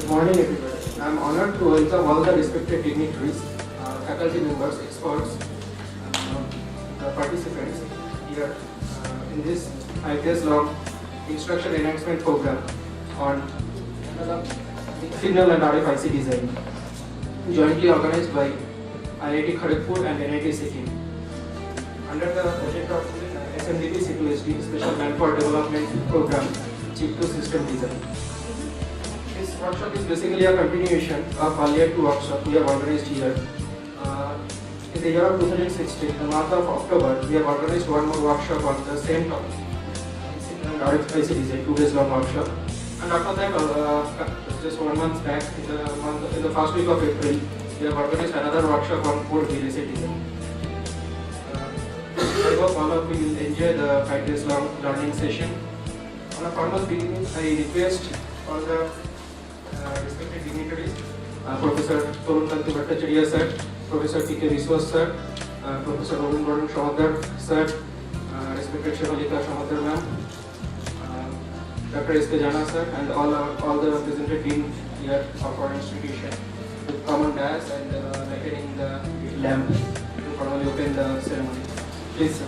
Good morning, everybody. I am honored to welcome all the respected dignitaries, faculty members, experts, the participants here in this 5 days long instruction enhancement program on signal and RFIC design, jointly organized by IIT Kharagpur and NIT Sikkim. Under the project of SMDP C2SD Special Manpower Development Program, Chip to System Design. This workshop is basically a continuation of earlier 2 workshops we have organized here. In the year of 2016, the month of October, we have organized one more workshop on the same topic, RFIC design, 2 days long workshop. And after that, just 1 month back, in the first week of April, we have organized another workshop on core VLSI design. I hope all of you will enjoy the 5 days long learning session. On a formal beginning, I request all the respected dignitaries, Professor Torun Kanti Bhattacharya sir, Professor T.K. Viswas sir, Professor Robin Gordon Shamadar sir, respected Shevalika Shamadar ma'am, Dr. S.K. Jana sir, and all the represented team here of our institution with common dais and lighting the lamp to formally open the ceremony. Please, sir.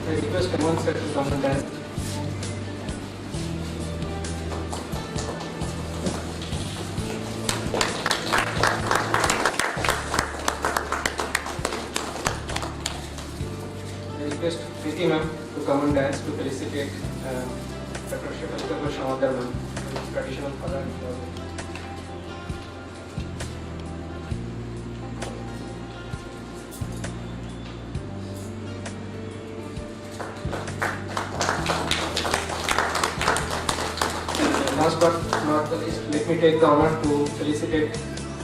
I request everyone sir to come and dance. I request Preeti ma'am to come and dance to felicitate Dr. Shevalika Shamadar ma'am, traditional father and mother. Last but not the least, let me take the honor to felicitate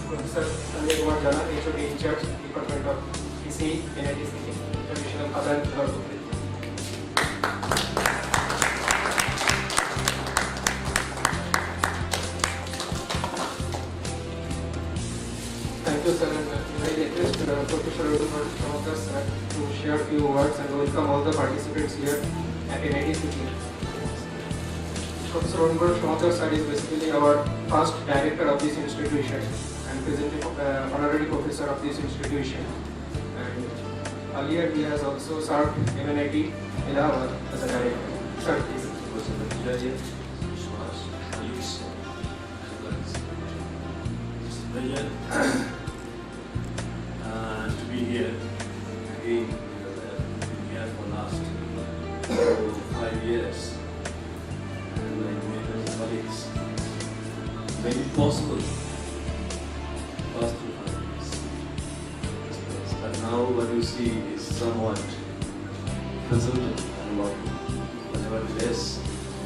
Professor Sanjay Kumar Jana, HOD in charge, Department of ECE, NIT Sikkim, Traditional Father and Mother. Thank you, sir. And I request Professor Shamadar sir to share a few words and welcome all the participants here at NIT Sikkim. Professor Robin Shamadar sir is basically our first director of this institution and presently honorary professor of this institution. And earlier he has also served MNIT Allahabad as a director. Sir, please. pleasure to be here again. I've been here for last 5 years, and like many colleagues made it possible to pass through 5 years. But now what you see is somewhat consultant and what, nevertheless,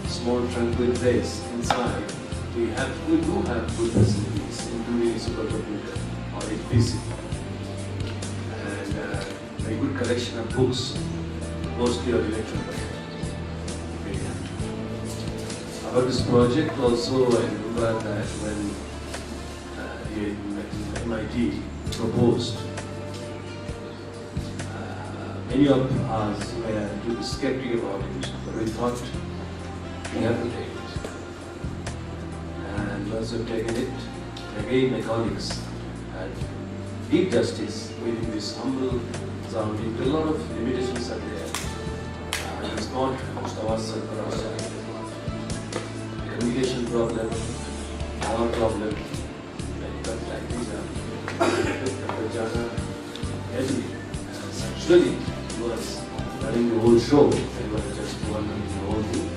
small tranquil place inside. We do have good facilities, including a supercomputer or a PC, and a good collection of books, mostly of electronic media. About this project also, I remember that when MIT proposed, many of us were a little skeptical about it, but we thought we have to take it. And once we've taken it, again my colleagues had deep justice within this humble surrounding. A lot of limitations are there. It's not just ourselves or outside. Communication problem, our problem, but like these are Jana Edwin actually was running the whole show. It was just one running the whole thing.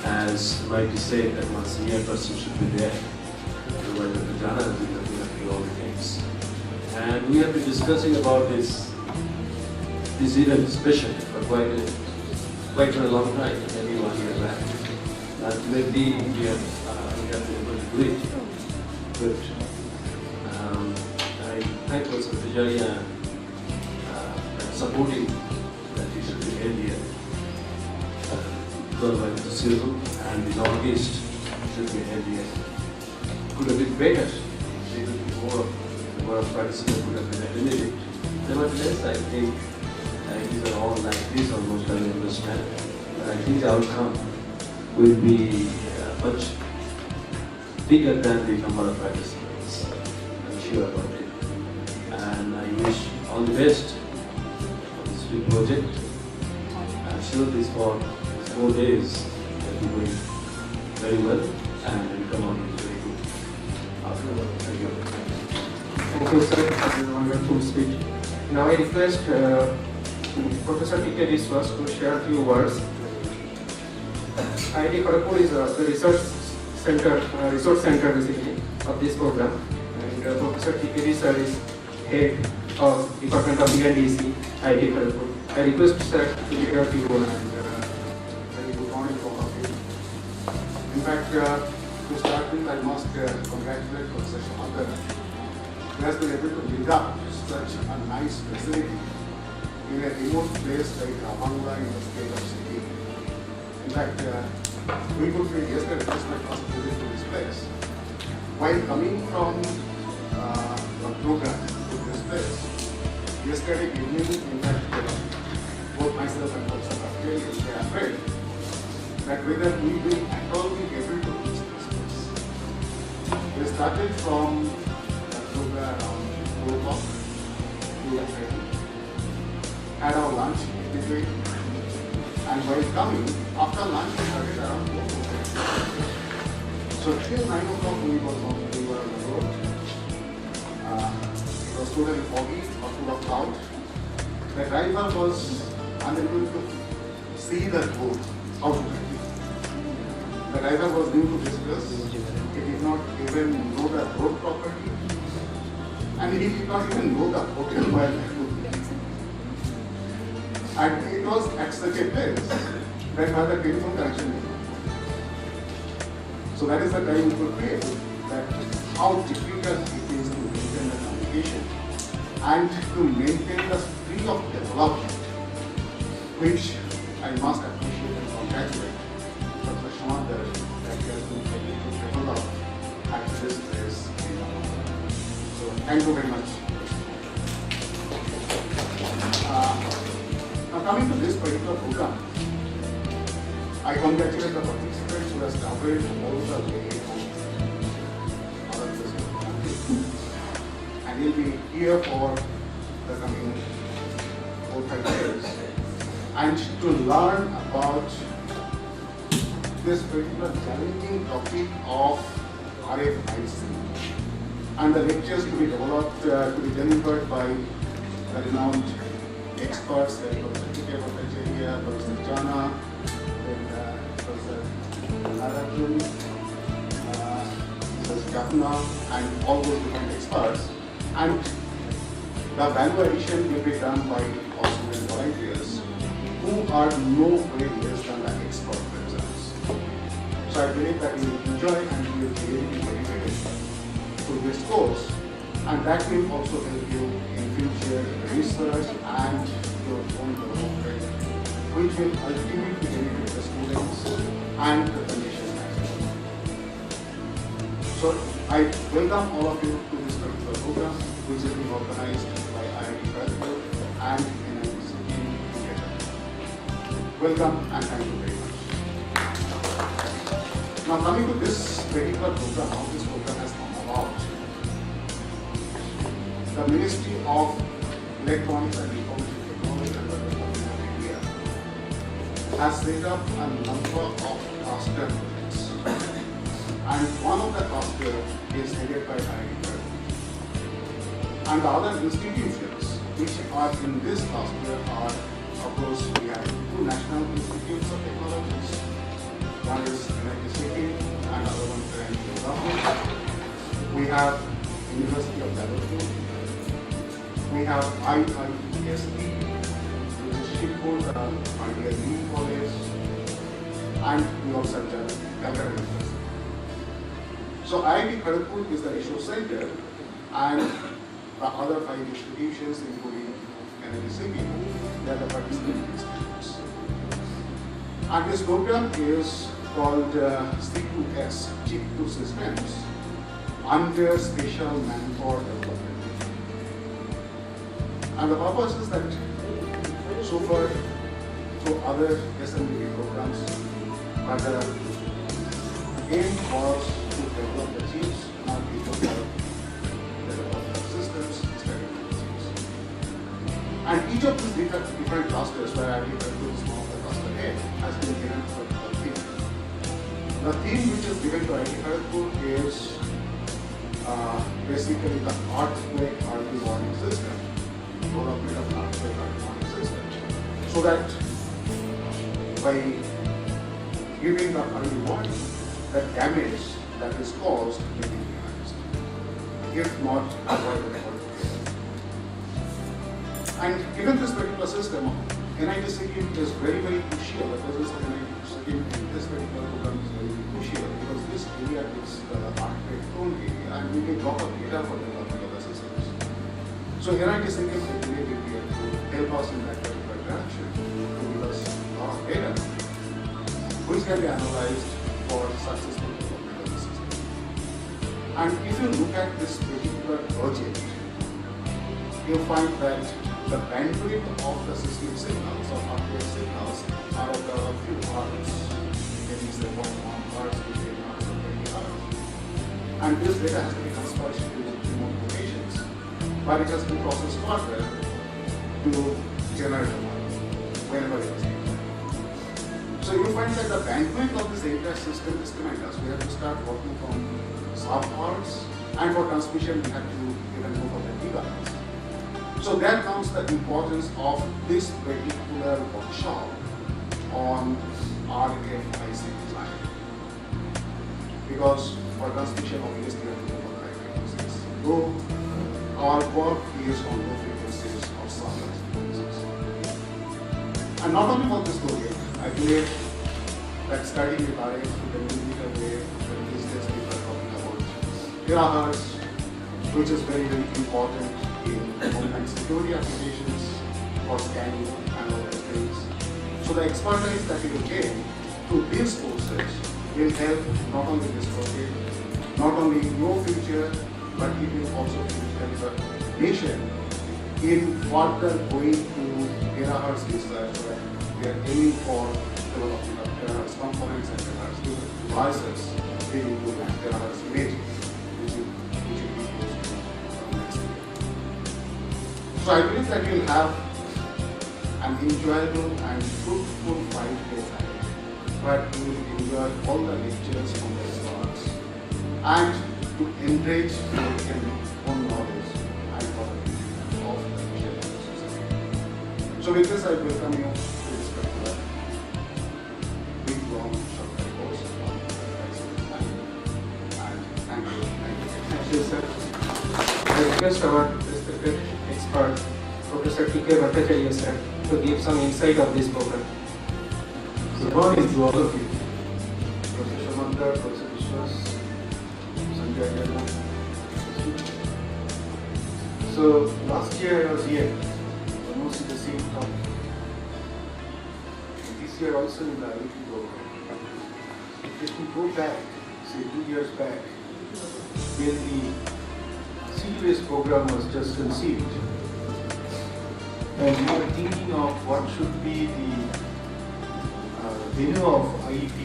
As Mighty said, that one senior person should be there. Otherwise, Dr. Jana has been looking after all the things. And we have been discussing about this event especially for quite a long time, maybe 1 year back. Ultimately, we have been able to do it. But I thank also Vijaya supporting that it should be held here. Because of enthusiasm and the Northeast should be held here. Could have been better. More of participants would have been eliminated. Nevertheless, I think these are all like this almost, I understand. But I think the outcome will be much bigger than the number of participants. I'm sure about it. And I wish all the best for this big project. I'm sure this for 4 days will be going very well and will come out very good. Afterwards, thank you. Thank you, sir, for your wonderful speech. Now I request Professor T.K. Biswas to share a few words. IIT Kharagpur is the research center basically of this program, and Professor T.K. sir is head of Department of ENDC, IIT Kharagpur. I request sir to share a few words. Very good morning to all of you. In fact, to start with, I must congratulate Professor Shamadar, who has been able to build up such a nice facility in a remote place like Ramangala in the state of Sikkim. In fact, we could feel yesterday, just my first visit to this place. While coming from the program to this place, yesterday evening, in fact, both myself and Professor Patel were afraid that whether we will at all be able to reach this place. We started from the program around 2 o'clock, had our lunch in between, and while coming, after lunch we started around 4 o'clock. So till 9 o'clock we were on the road. It was totally foggy or full of cloud. The driver was unable to see the road out of it. The driver was new to this place. He did not even know the road properly, and he did not even know the hotel while and it was at such a place that had a telephone connection. So that is the time we could feel that how difficult it is to maintain the communication and to maintain the speed of development, which I must appreciate and congratulate Dr. Shamadar that he has been able to develop at this place. So thank you very much. Now coming to this particular program, I congratulate the participants who have traveled all the way from other places of the country, and will be here for the coming 4-5 days, and to learn about this particular challenging topic of RFIC. and the lectures to be developed, to be delivered by the renowned experts like Professor T.K. Bhattacharya, Professor Jana, then Professor Narayan, Professor Jaffna, and all those different experts. And the value addition will be done by our student volunteers who are no way less than the expert themselves. So I believe that you will enjoy and you will really be benefited through this course, and that will also help you in future research and your own development, which will ultimately benefit the students and the nation as well. So I welcome all of you to this particular program, which is being organized by IIT Kharagpur and NITC together. Welcome and thank you very much. Now coming to this particular program, how this program has come about. The Ministry of Electronics and Information Technology and the Government of India has set up a number of cluster projects, and one of the cluster is headed by IIT Kharagpur. And the other institutions which are in this cluster are, of course, we have two national institutes of technologies. One is NITC and the other one is NIT Government. We have University of Jabalpur. We have IIESE, which is Shibpur, Pandya Dean College, and we also have Calcutta University. So IIT Kharagpur is the issue center, and the other 5 institutions, including NITC, they are the participating institutes. And this program is called C2S, Chip to Systems, under Special Manpower Development. And the purpose is that so far through other SMDP programs, but the aim was to develop the chips, not develop the systems, and each of these different clusters, where IIT Kharagpur is one of the cluster A, has been given a particular theme. The theme which is given to IIT Kharagpur is basically the earthquake early warning system, development of earthquake early warning system, so that by giving the early warning, the damage that is caused may be minimized, if not avoided altogether. And given this particular system, NITC is very, very crucial. The presence of NITC in this particular program is very, very crucial, because this area is the earthquake-prone area, and we need a lot of data for development of the systems. So NITC is regulated here to help us in that particular direction, to give us a lot of data, which can be analyzed for successful development of the system. And if you look at this particular project, you find that the bandwidth of the system signals, or hardware signals, are of a few hertz, maybe 1 hertz, 15 hertz, or 20 hertz. And this data has to be transferred to remote locations, but it has to be processed further to generate the model whenever it is needed. So you find that the bandwidth of this entire system is tremendous. We have to start working from sub-hertz, and for transmission we have to even go for the gigahertz. So there comes the importance of this particular workshop on RFIC design. Because for transmission, obviously, we have to go for high frequencies. Though our work is on low frequencies or sub-hertz frequencies. And not only for this project, I believe that studying with RF in the millimeter wave, these days people are talking about terahertz, which is very, very important in homeland security applications for scanning and other things. So the expertise that you will gain through these courses will help not only this project, not only in your future, but it will also help the nation in further going to terahertz research, where we are aiming for development of terahertz components and terahertz devices leading to terahertz imaging, which will be used next year. So I believe that you will have an enjoyable and fruitful 5 days ahead, where you will enjoy all the lectures from the experts, and to enrich their own knowledge and quality of Asian society. So with this, I welcome you to this particular big long short course on advice and thank you. Thank you, sir. I request our respected expert, Professor T.K. Bhattacharya, sir, to give some insight of this program. Good morning to all of you. Professor Shamanta, Professor Vishwas, Sanjay Ayala. So last year I was here, almost in the same town. This year also in the IIT program. If we go back, say 2 years back, when the CUS program was just conceived, and we were thinking of what should be the venue of IEP,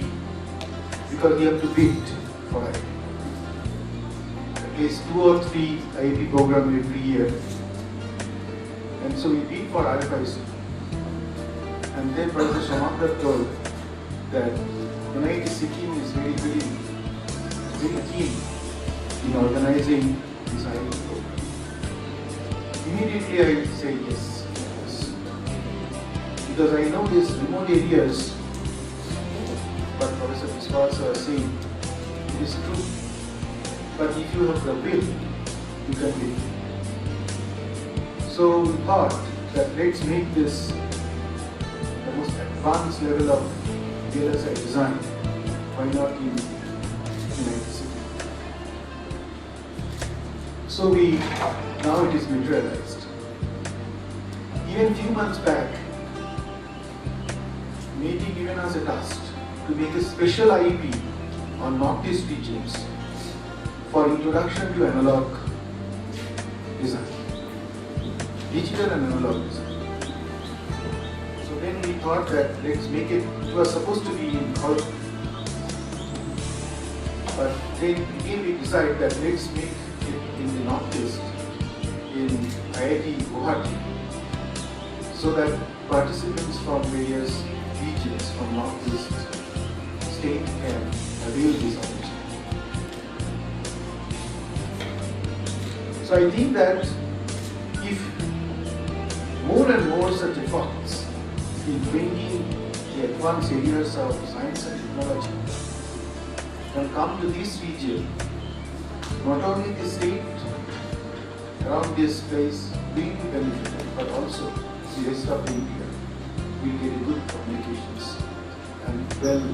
because we have to bid for it. At least 2 or 3 IEP programs every year. And so we bid for RFIC. And then Professor Shamanta told that NIT Sikkim is very keen in organizing this IEP program. Immediately I said yes. Because I know these remote areas, but Professor Vishwas was saying it is true. But if you have the will, you can do it. So we thought that let's make this the most advanced level of VLSI design. Why not in United City? So now it is materialized. Even few months back, meeting given us a task to make a special IEP on Northeast regions for introduction to analog design, digital and analog design. So then we thought that let's make it, it was supposed to be in Kharagpur, but then again we decided that let's make it in the Northeast, in IIT Guwahati, so that participants from various regions from Northeast state can avail this opportunity. So I think that if more and more such efforts in bringing the advanced areas of science and technology can come to this region, not only the state around this place will be benefited, but also the rest of India will get a good communications and well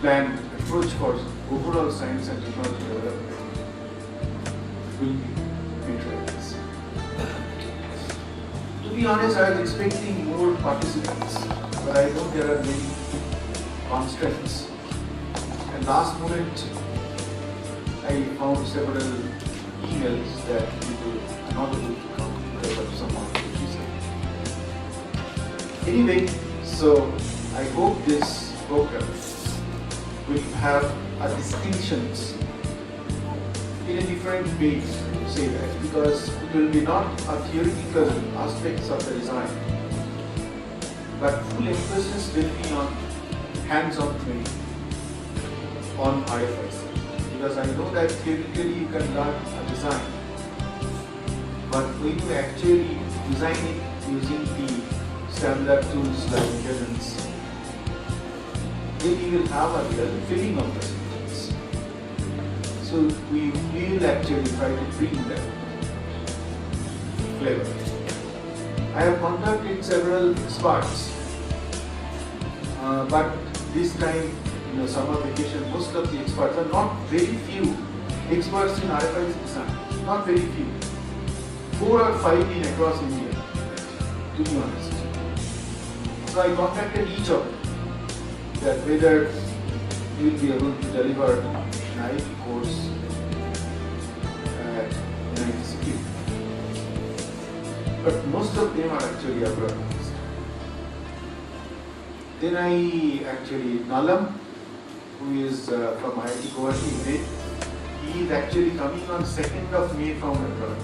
planned approach for overall science and technology development will be materialized. To be honest, I was expecting more participants, but I know there are many constraints. And last moment, I found several emails that people are not able to come because of some of the reason. Anyway, so I hope this program will have a distinctions in a different way, to say that, because it will be not a theoretical aspects of the design, but full emphasis will be on hands-on training on RFIC. Because I know that theoretically you can learn a design, but when you actually design it using the standard tools like Cadence, then you will have a real feeling of the sentence. So we will actually try to bring that flavor. I have contacted several experts, but this time, summer vacation, most of the experts are not very few experts in RFIC design, not very few. 4 or 5 in across India, to be honest. So I contacted each of them, that whether you will be able to deliver an IIT course at NIT Sikkim. But most of them are actually abroad. Then Nalam, who is from IIT Guwahati, he is actually coming on 2nd of May from abroad,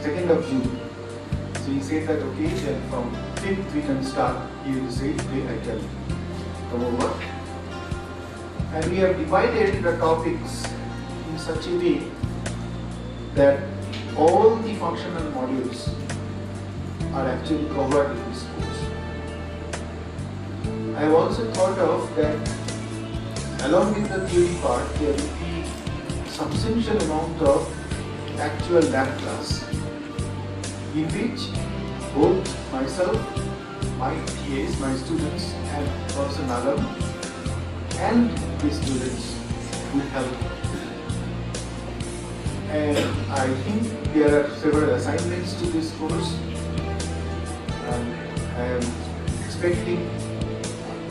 2nd of June. So he said that okay, then from 5th we can start. He will say, okay, I can come over. And we have divided the topics in such a way that all the functional modules are actually covered in this course. I have also thought of that along with the theory part, there will be substantial amount of actual lab class in which both myself, my TAs, my students and Professor Nalam and the students will help. And I think there are several assignments to this course, and I am expecting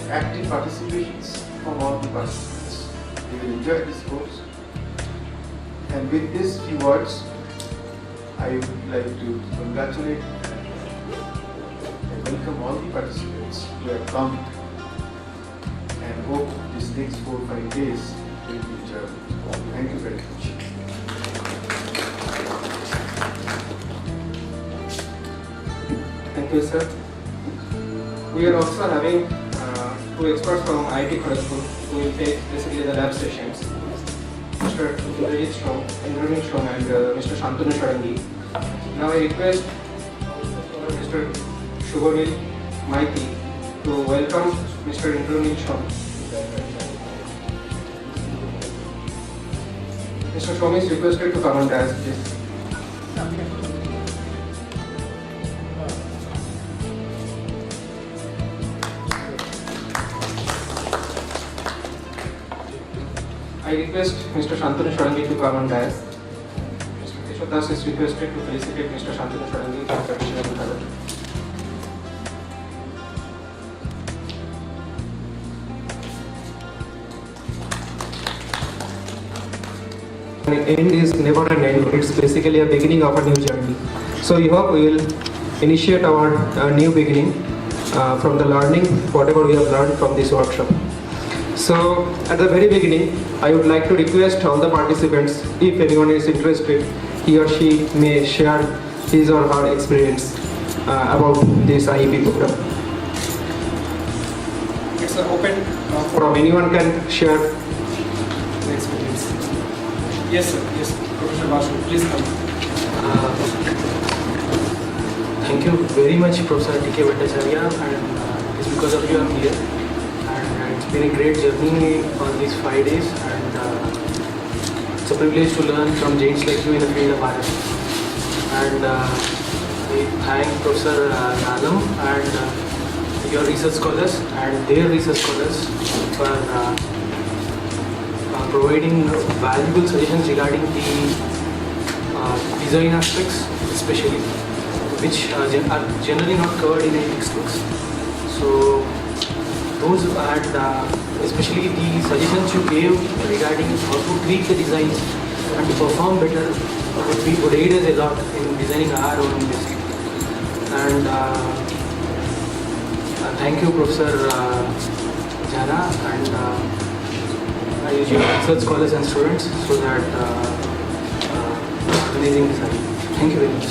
active participations from all the participants. They will enjoy this course. And with these few words, I would like to congratulate and welcome all the participants who have come, and hope these next 4 or 5 days will be enjoyable. Thank you very much. Thank you, sir. We are also having two experts from IIT Kharagpur who will take basically the lab sessions. Mr. Indrajit Shrom and Mr. Shantanu Sharangi. Now I request Mr. Shubhamil Maiti to welcome Mr. Indrajit Shrom. Mr. Shrom is requested to come on dais, please. I request Mr. Shantanu Sharangi to come on dais. Mr. Keshav Das is requested to felicitate Mr. Shantanu Sharangi for traditional color. End is never an end. It's basically a beginning of a new journey. So we hope we will initiate our new beginning from the learning, whatever we have learned from this workshop. So at the very beginning, I would like to request all the participants, if anyone is interested, he or she may share his or her experience about this IEP program. It's an open forum. Anyone can share the experience. Yes, sir. Yes, Professor Basu, please come. Thank you very much, Professor T.K. Bhattacharya, and it's because of you I'm here. It's been a great journey on these 5 days, and it's a privilege to learn from giants like you in the field of RF. And we thank Professor Nalam and your research scholars and their research scholars for providing valuable suggestions regarding the design aspects, especially, which are generally not covered in any textbooks. So those had, especially the suggestions you gave regarding how to tweak the designs and to perform better, would aid us a lot in designing our own music. And thank you, Professor Jana, and your research scholars and students, so that organizing this. Thank you very much.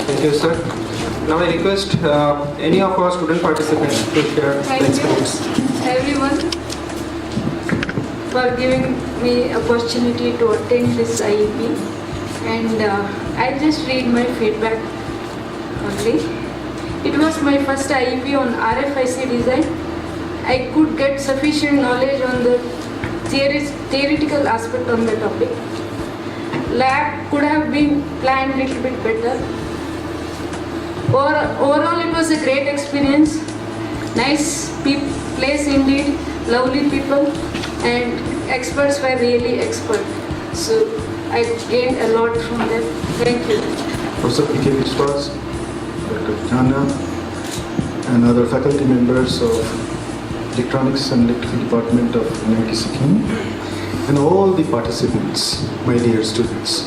Thank you, sir. Now I request any of our student participants to share the experience. Thank you, everyone, for giving me opportunity to attend this IEP. And I just read my feedback only. It was my first IEP on RFIC design. I could get sufficient knowledge on the theoretical aspect on the topic. Lab could have been planned a little bit better. Overall, it was a great experience. Nice place indeed, lovely people, and experts were really expert. So I gained a lot from them. Thank you. Professor P.K. Vishwas, Dr. Jana, and other faculty members of Electronics and Electrical Department of NIT Sikkim, and all the participants, my dear students.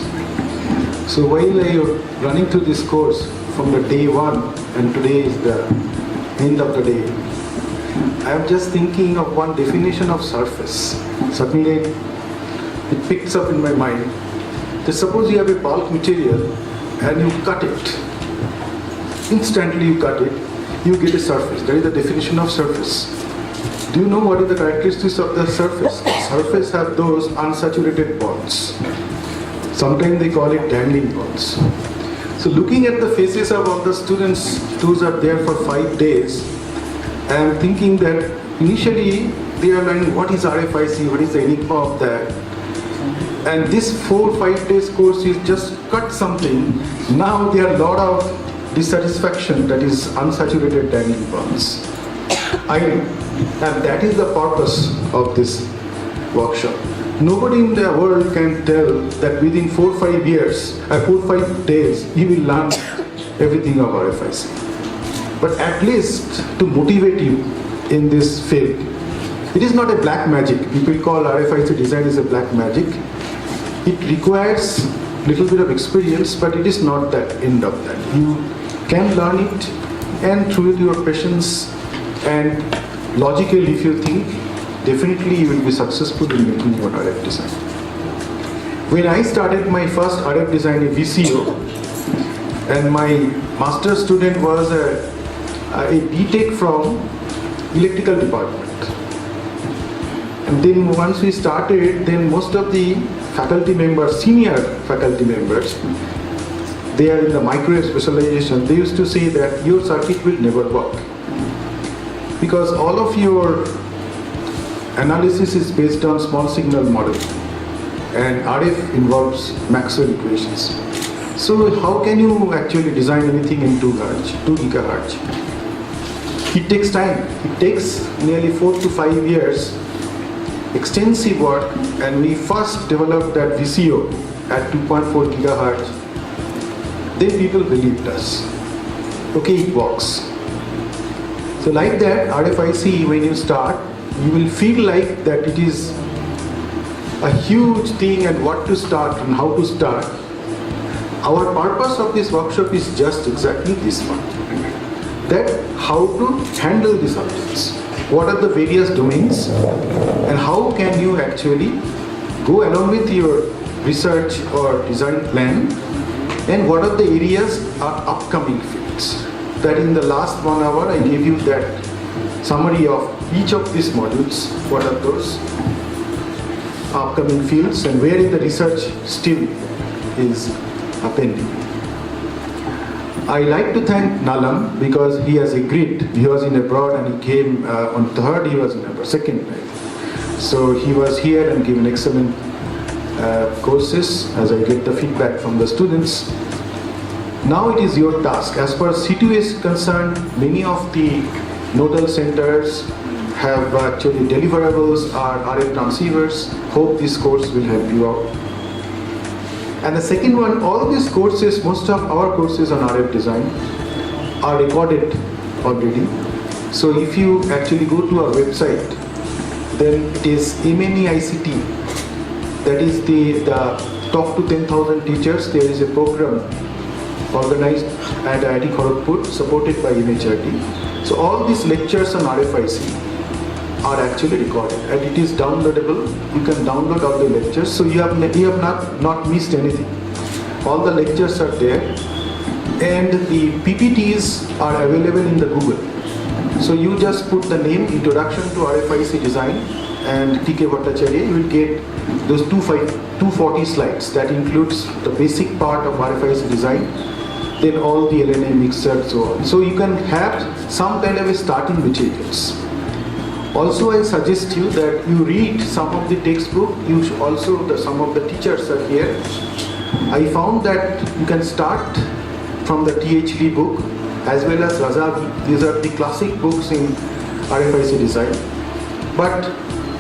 So while I am running through this course from the day one, and today is the end of the day, I am just thinking of one definition of surface. Suddenly it picks up in my mind that suppose you have a bulk material and you cut it. Instantly you cut it, you get a surface. That is the definition of surface. It Do you know what is the characteristics of the surface? The surface have those unsaturated bonds. Sometimes they call it dangling bonds. So looking at the faces of all the students, those are there for 5 days, I am thinking that initially they are learning what is RFIC, what is the enigma of that. And this 4-5 days course is just cut something. Now there are a lot of dissatisfaction, that is unsaturated dangling bonds. I know. And that is the purpose of this workshop. Nobody in the world can tell that within 4-5 years, 4-5 days, you will learn everything of RFIC. But at least to motivate you in this field. It is not a black magic. People call RFIC design as a black magic. It requires little bit of experience, but it is not the end of that. You can learn it, and through your patience and logically, if you think, definitely you will be successful in making your RF design. When I started my first RF design in VCO, and my master student was a BTech from electrical department. And then once we started, then most of the faculty members, senior faculty members, they are in the microwave specialization, they used to say that your circuit will never work. Because all of your analysis is based on small signal model, and RF involves Maxwell equations. So how can you actually design anything in 2 gigahertz? It takes time. It takes nearly 4 to 5 years, extensive work, and we first developed that VCO at 2.4 gigahertz. Then people believed us. Okay, it works. So like that, RFIC, when you start, you will feel like that it is a huge thing and what to start and how to start. Our purpose of this workshop is just exactly this one. That how to handle the subjects. What are the various domains and how can you actually go along with your research or design plan, and what are the areas are upcoming fields. That in the last 1 hour I gave you that summary of each of these modules, what are those upcoming fields and where in the research still is pending. I like to thank Nalam because he has agreed. He was in abroad and he came on 3rd, he was in abroad, 2nd. So he was here and given excellent courses as I get the feedback from the students. Now it is your task. As far as C2 is concerned, many of the nodal centers have actually deliverables are RF transceivers. Hope this course will help you out. And the second one, all these courses, most of our courses on RF design are recorded already. So if you actually go to our website, then it is MNEICT. That is the Talk to 10,000 Teachers. There is a program organized at IIT Kharagpur, supported by MHRD. So all these lectures on RFIC are actually recorded and it is downloadable. You can download all the lectures. So you have not missed anything. All the lectures are there and the PPTs are available in the Google. So you just put the name Introduction to RFIC Design and TK Bhattacharya, you will get those 240 slides. That includes the basic part of RFIC design, then all the LNA mixer and so on. So you can have some kind of a starting materials. Also, I suggest you that you read some of the textbook. You should also, some of the teachers are here. I found that you can start from the THD book as well as Razavi. These are the classic books in RFIC design. But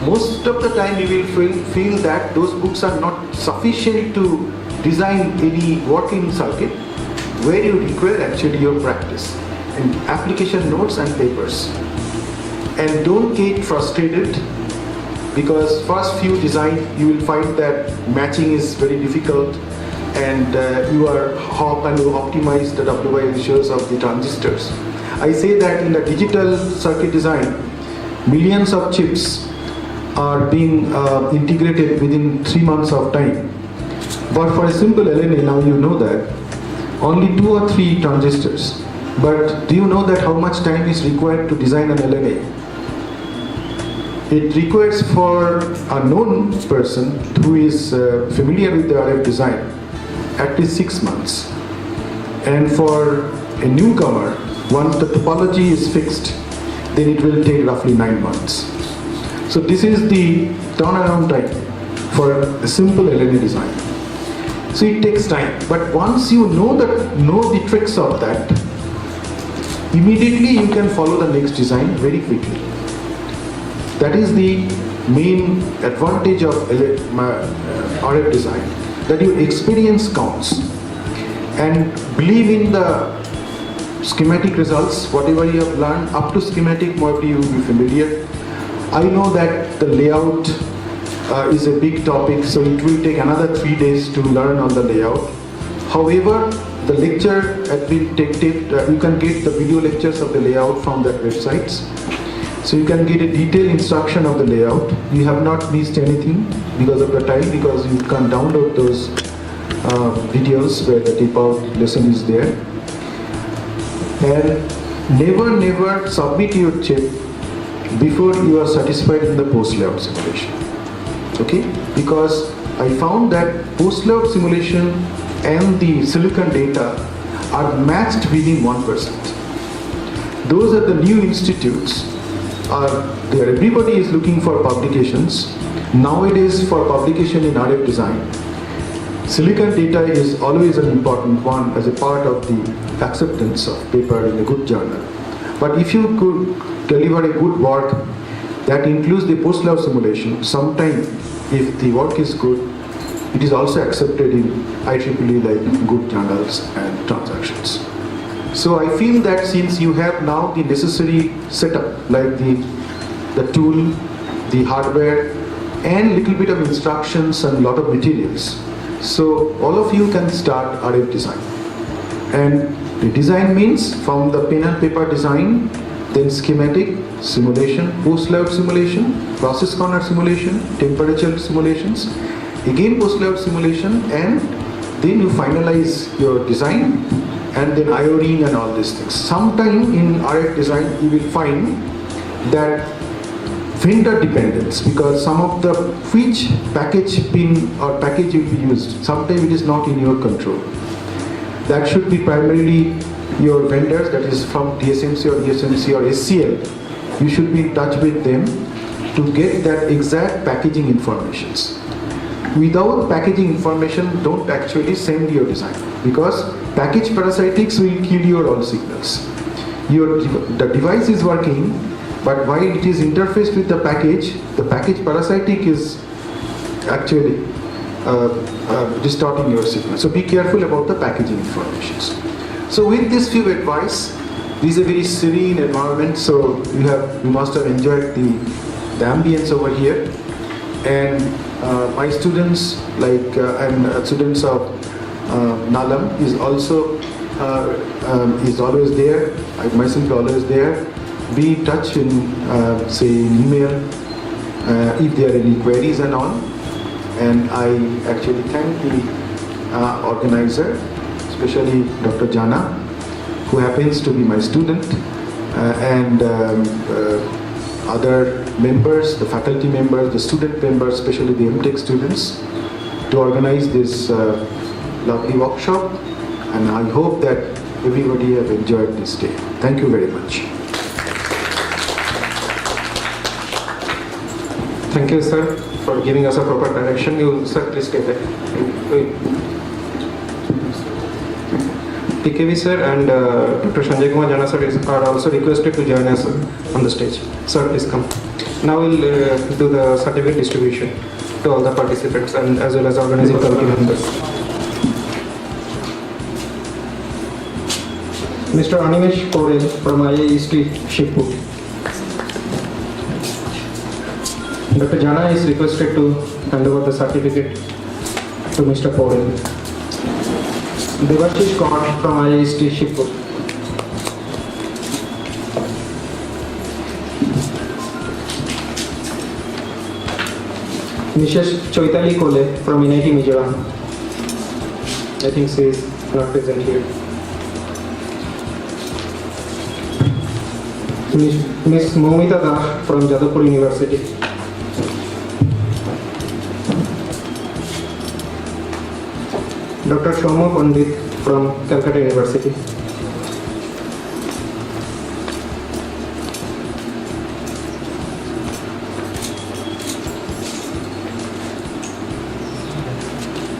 most of the time you will feel that those books are not sufficient to design any working circuit, where you require actually your practice and application notes and papers. And don't get frustrated because first few design you will find that matching is very difficult and how can you optimize the WY ratios of the transistors. I say that in the digital circuit design, millions of chips are being integrated within 3 months of time. But for a simple LNA, now you know that, only 2 or 3 transistors. But do you know that how much time is required to design an LNA? it requires for a known person who is familiar with the RF design at least 6 months. And for a newcomer, once the topology is fixed, then it will take roughly 9 months. So this is the turnaround time for a simple LED design. So it takes time, but once you know the tricks of that, immediately you can follow the next design very quickly. That is the main advantage of RF design, that your experience counts. And believe in the schematic results, whatever you have learned, up to schematic, probably you will be familiar. I know that the layout is a big topic, so it will take another 3 days to learn on the layout. However, the lecture has been taped, you can get the video lectures of the layout from that websites. So you can get a detailed instruction of the layout. You have not missed anything because of the time, because you can download those videos where the tape out lesson is there. And never submit your chip before you are satisfied in the post layout simulation. Okay? Because I found that post layout simulation and the silicon data are matched within 1%. Those are the new institutes are there. Everybody is looking for publications. Nowadays, for publication in RF design, silicon data is always an important one as a part of the acceptance of paper in a good journal. But if you could deliver a good work that includes the post layout simulation, sometime if the work is good, it is also accepted in IEEE like good journals and transactions. So I feel that since you have now the necessary setup, like the tool, the hardware, and little bit of instructions and lot of materials, so all of you can start RF design. And the design means from the pen and paper design, then schematic, simulation, post layout simulation, process corner simulation, temperature simulations, again post layout simulation, and then you finalize your design, and then IO-ring and all these things. Sometime in RF design you will find that vendor dependence, because some of the which package pin or package will be used, sometimes it is not in your control. That should be primarily your vendors, that is from TSMC or ESMC or SCL. You should be in touch with them to get that exact packaging informations. Without packaging information, don't actually send your design, because package parasitics will kill your all signals. The device is working, but while it is interfaced with the package parasitic is actually distorting your signal. So be careful about the packaging informations. So with this few advice, this is a very serene environment, so you must have enjoyed the ambience over here. And my students, and students of Nalam is also is always there. I myself always there. Be in touch in say email if there are any queries and all. And I actually thank the organizer, especially Dr. Jana, who happens to be my student, and other members, the faculty members, the student members, especially the MTech students, to organize this lovely workshop. And I hope that everybody have enjoyed this day. Thank you very much. Thank you, sir, for giving us a proper direction. You, sir, please take it. TKV sir and Dr. Sanjay Kumar Jana sir are also requested to join us on the stage. Sir, please come. Now we'll do the certificate distribution to all the participants and as well as organizing committee members. Mr. Animesh Korel from IIST Shipur. Dr. Jana is requested to hand over the certificate to Mr. Korel. Devashish Kaur from IIST Shipur. Mrs. Choitali Kole from NIT Mizoram. I think she is not present here. Miss Momita Das from Jadavpur University. Dr. Shoma Pandit from Calcutta University.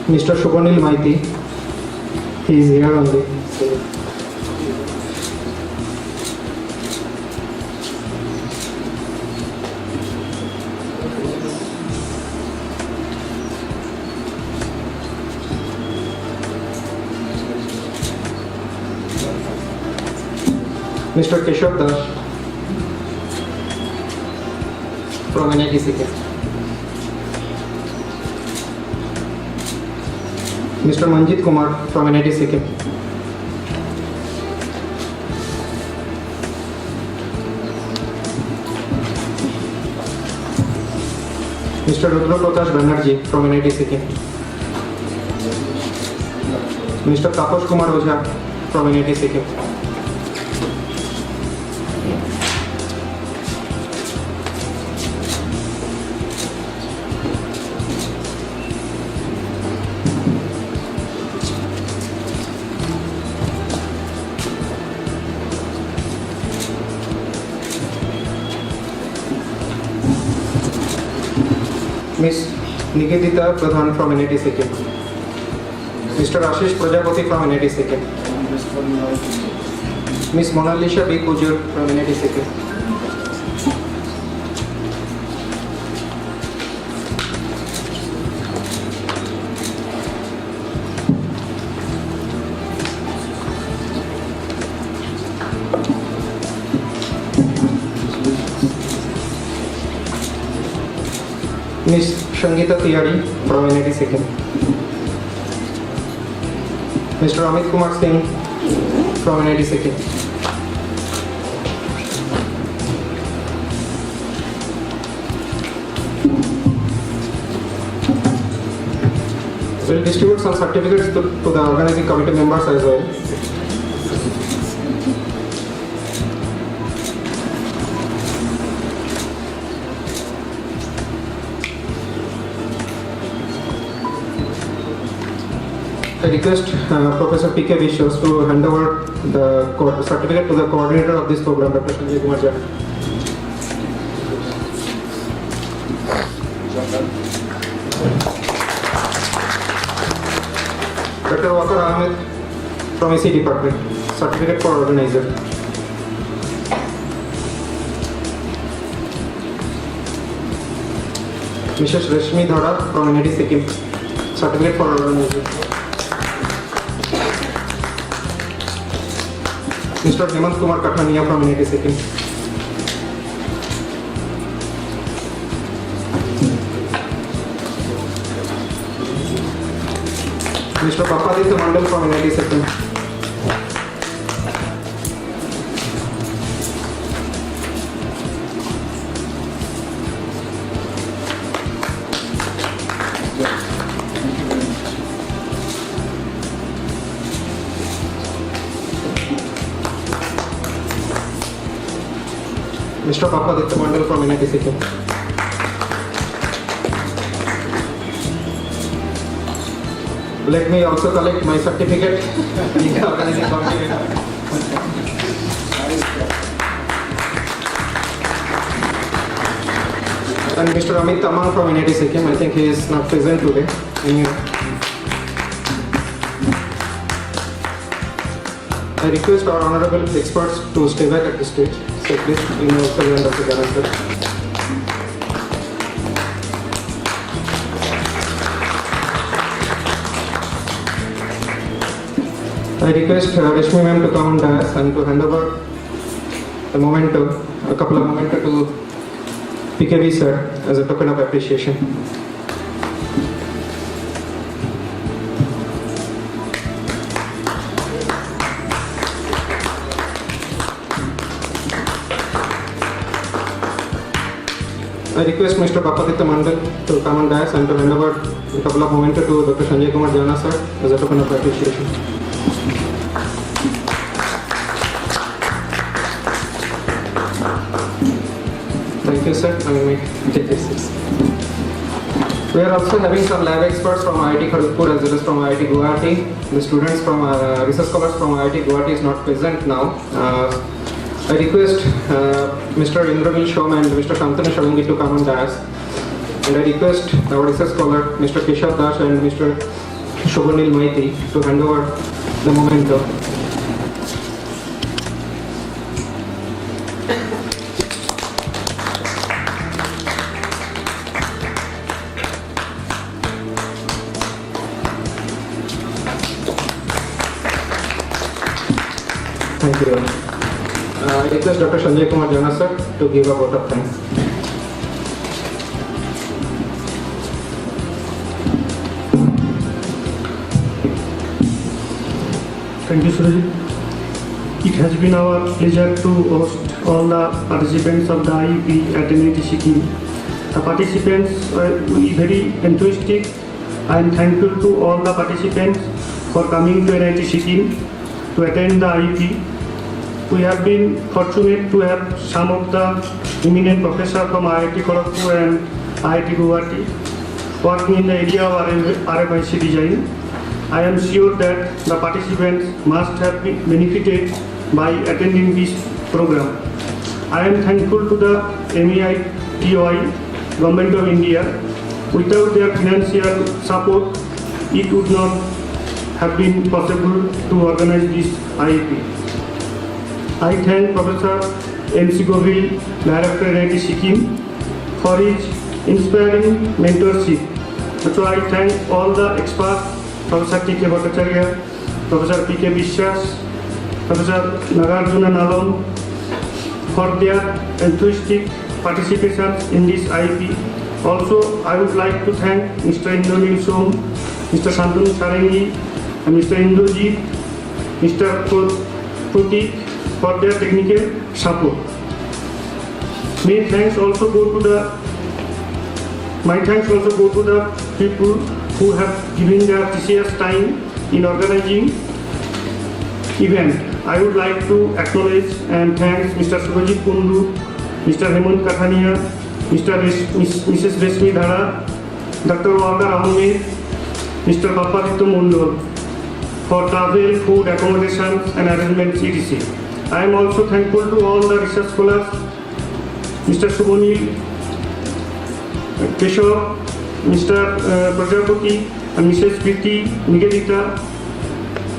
Mr. Shubhanil Maiti, he is here only. Mr. Keshav Das from NIT Sikkim. Mr. Manjit Kumar from NIT Sikkim. Mr. Rudra Prakash Banerjee from NIT Sikkim. Mr. Taposh Kumar Ojha from NIT Sikkim. Miss Nikitita Pradhan from NIT Sikkim. Mr. Ashish Prajapati from NIT Sikkim. Miss Monalisha B. Kujur from NIT Sikkim. Miss Shangita Tiyari from NIT Sikkim. Mr. Amit Kumar Singh from NIT Sikkim. We'll distribute some certificates to the organizing committee members as well. I request Professor P.K. Vishwas to hand over the certificate to the coordinator of this program, Dr. Sanjay Kumar Jana. Dr. Wakar Ahmed from AC Department, certificate for organizer. Mrs. Rashmi Dhara from NIT Sikkim, certificate for organizer. Mr. Hemant Kumar Kathania from NIT Sikkim. Mr. Papaditya Mandal from NIT Sikkim. Mr. Papaditya Mandal from NIT Sikkim. Let me also collect my certificate. And Mr. Amit Tamang from NIT Sikkim. I think he is not present today. I request our honorable experts to stay back at the stage. So please, Dr. Jana sir. I request Rashmi ma'am to come on dais and to hand over a couple of memento to PKV sir as a token of appreciation. I request Mr. Papaditya Mandal to come on dais and to hand over a couple of memento to Dr. Sanjay Kumar Jana sir as a token of appreciation. you, sir. I may take this. We are also having some lab experts from IIT Kharagpur as well as from IIT Guwahati. The students from research scholars from IIT Guwahati is not present now. I request Mr. Indranil Shom and Mr. Shantanu Sharangi to come on dais. And I request our research scholar, Mr. Keshav Das and Mr. Shobhanil Maiti to hand over the memento. Thank you. I request Dr. Sanjay Kumar Jana sir to give a vote of thanks. Thank you, Surajit. It has been our pleasure to host all the participants of the IEP at NIT Sikkim. The participants were very enthusiastic. I am thankful to all the participants for coming to NIT Sikkim to attend the IEP. We have been fortunate to have some of the eminent professors from IIT Kharagpur and IIT Guwahati working in the area of RFIC design. I am sure that the participants must have been benefited by attending this program. I am thankful to the MEITY, Government of India. Without their financial support, it would not have been possible to organize this IEP. I thank Professor M.C. Govil, Director NIT Sikkim, for his inspiring mentorship. So I thank all the experts, Professor T.K. Bhattacharya, Professor P.K. Vishwas, Professor Nagarjuna Nalam for their enthusiastic participation in this IEP. Also, I would like to thank Mr. Indranil Shom, Mr. Shantanu Sharangi, and Mr. Indrajit, Mr. Pratik for their technical support. My thanks also go to the people who have given their precious time in organizing event. I would like to acknowledge and thank Mr. Surajit Kundu, Mr. Hemant Kathania, Mrs. Reshmi Dhara, Dr. Wardar Ahmed, Mr. Papaditya Mundal for travel, food, accommodations and arrangements etc. I am also thankful to all the research scholars, Mr. Shubhanil, Keshav, Mr. Prajapati and Mrs. Priti Nivedita,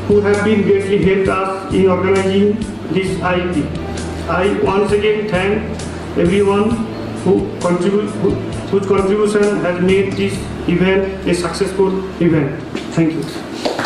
who have been greatly helped us in organizing this IEP. I once again thank everyone whose contribution has made this event a successful event. Thank you.